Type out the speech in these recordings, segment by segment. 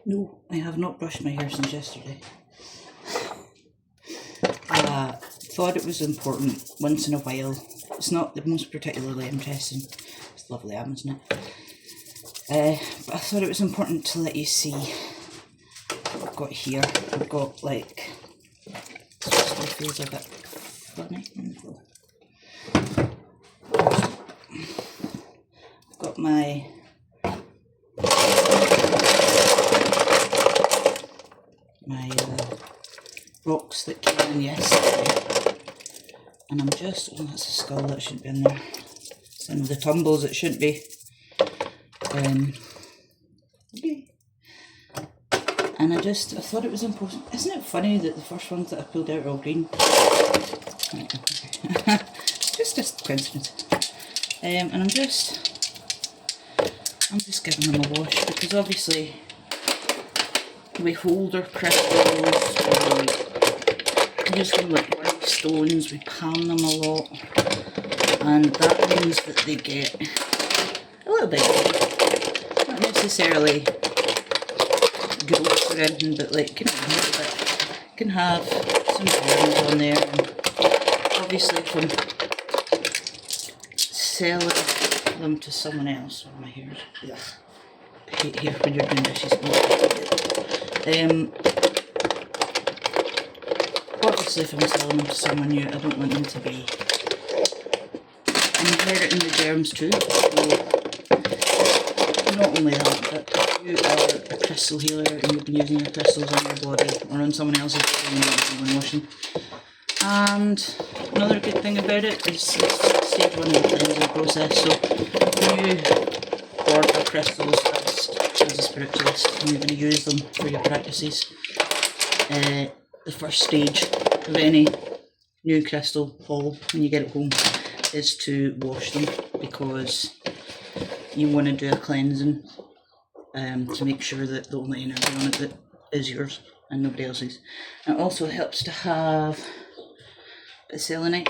No, I have not brushed my hair since yesterday. Thought it was important once in a while. It's not the most particularly interesting. It's lovely, isn't it? But I thought it was important to let you see what I've got here. I've got like, still feels a bit funny. I've got my rocks that came in yesterday, and I'm just, oh, that's a skull, that shouldn't be in there. Some of the tumbles, it should be. And I thought it was important. Isn't it funny that the first ones that I pulled out are all green? just a coincidence. And I'm just giving them a wash, because obviously we hold our crystals, we use them like white stones, we palm them a lot, and that means that they get a little bit, not necessarily gross or anything, but like, you know, a little bit, can have some germs on there, and obviously from selling them to someone else. Oh, my hair, yeah. I hate hair when you're doing dishes. Obviously if I'm selling them to someone new, I don't want them to be inheriting the germs too. So, not only that, but if you are a crystal healer and you've been using your crystals on your body or on someone else's body, you need to wash them. And another good thing about it is stage one of the cleansing process. So if you order crystals first as a spiritualist and you're going to use them for your practices, the first stage of any new crystal haul when you get it home is to wash them, because you want to do a cleansing to make sure that the only energy on it that is yours and nobody else's. And it also helps to have a selenite,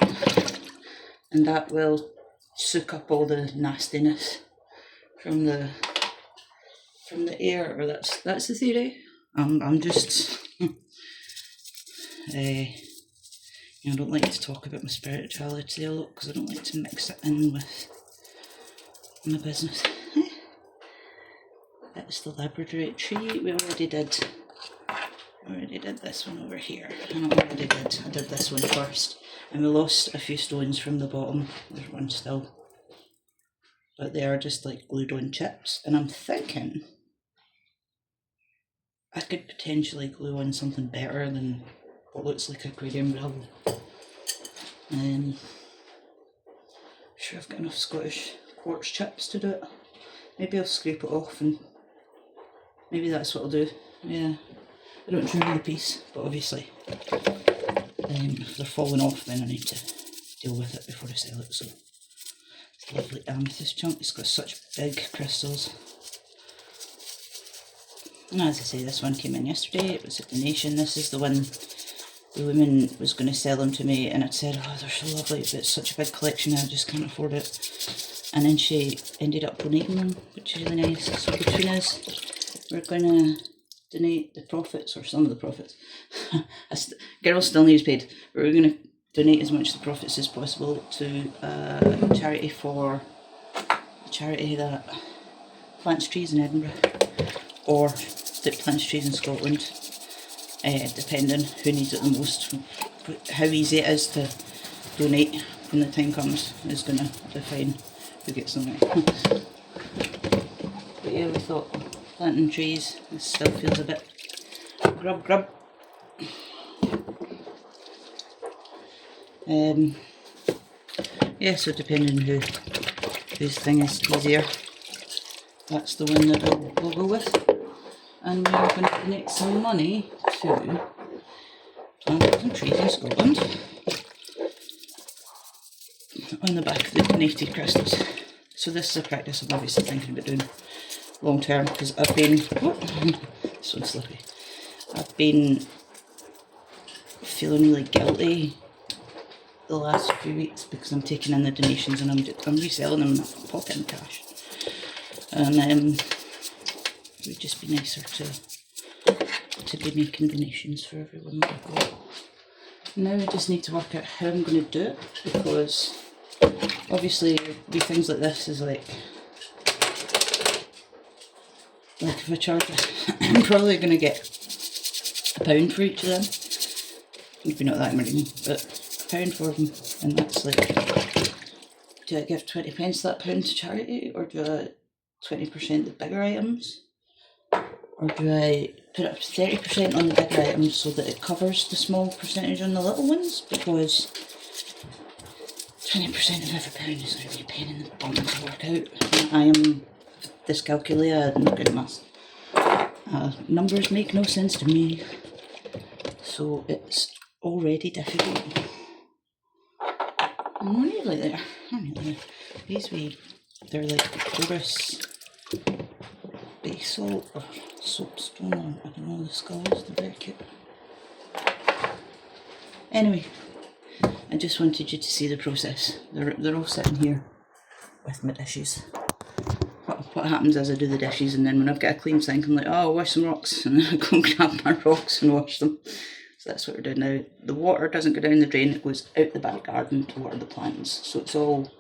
and that will soak up all the nastiness from the air, or that's the theory. I'm just I don't like to talk about my spirituality a lot because I don't like to mix it in with my business. That was the labradorite tree. We already did this one over here, and I did this one first, and we lost a few stones from the bottom. There's one still, but they are just like glued on chips, and I'm thinking I could potentially glue on something better than what looks like aquarium gravel. Sure, I've got enough Scottish quartz chips to do it. Maybe I'll scrape it off, and maybe that's what I'll do. Yeah, I don't remember the piece, but obviously if they're falling off, then I need to deal with it before I sell it. So it's a lovely amethyst chunk. It's got such big crystals. And as I say, this one came in yesterday. It was a donation. This is the one the woman was going to sell them to me, and I'd said, oh, they're so lovely, but it's such a big collection, I just can't afford it. And then she ended up donating them, which is really nice. So between us, we're going to donate the profits, or some of the profits. Girl still needs paid. We're going to donate as much of the profits as possible to a charity that plants trees in Edinburgh, or that plants trees in Scotland, depending who needs it the most. How easy it is to donate when the time comes is going to define who gets them right. But yeah, we thought planting trees, this still feels a bit grub. Yeah, so depending whose thing is easier, that's the one that we'll go with. And we're going to donate some money to plant some trees in Scotland on the back of the donated crystals. So this is a practice I'm obviously thinking about doing long term, because I've been, this one's slippery, I've been feeling really guilty the last few weeks because I'm taking in the donations and I'm reselling them in pocket cash. And it would just be nicer to to be making donations for everyone that I've got. Now I just need to work out how I'm going to do it, because obviously with things like this is like if I charge I'm probably going to get £1 for each of them. Maybe not that many, but £1 for them, and that's like, do I give 20 pence that £1 to charity, or do I 20% the bigger items, or do I put up to 30% on the bigger items so that it covers the small percentage on the little ones, because 20% of every pound is going to be a pain in the bum to work out. I am dyscalculia, I'm not good at maths. Numbers make no sense to me, so it's already difficult. I'm nearly there. These they're like porous base salt or soapstone, or I don't know, the skulls, they're very cute. Anyway, I just wanted you to see the process. They're all sitting here with my dishes. What happens is I do the dishes, and then when I've got a clean sink, I'm like, oh, I'll wash some rocks, and then I go and grab my rocks and wash them. So that's what we're doing now. The water doesn't go down the drain, it goes out the back garden to water the plants. So it's all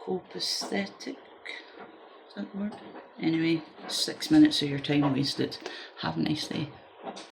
copacetic. Is that the word? Anyway, 6 minutes of your time wasted. Have a nice day.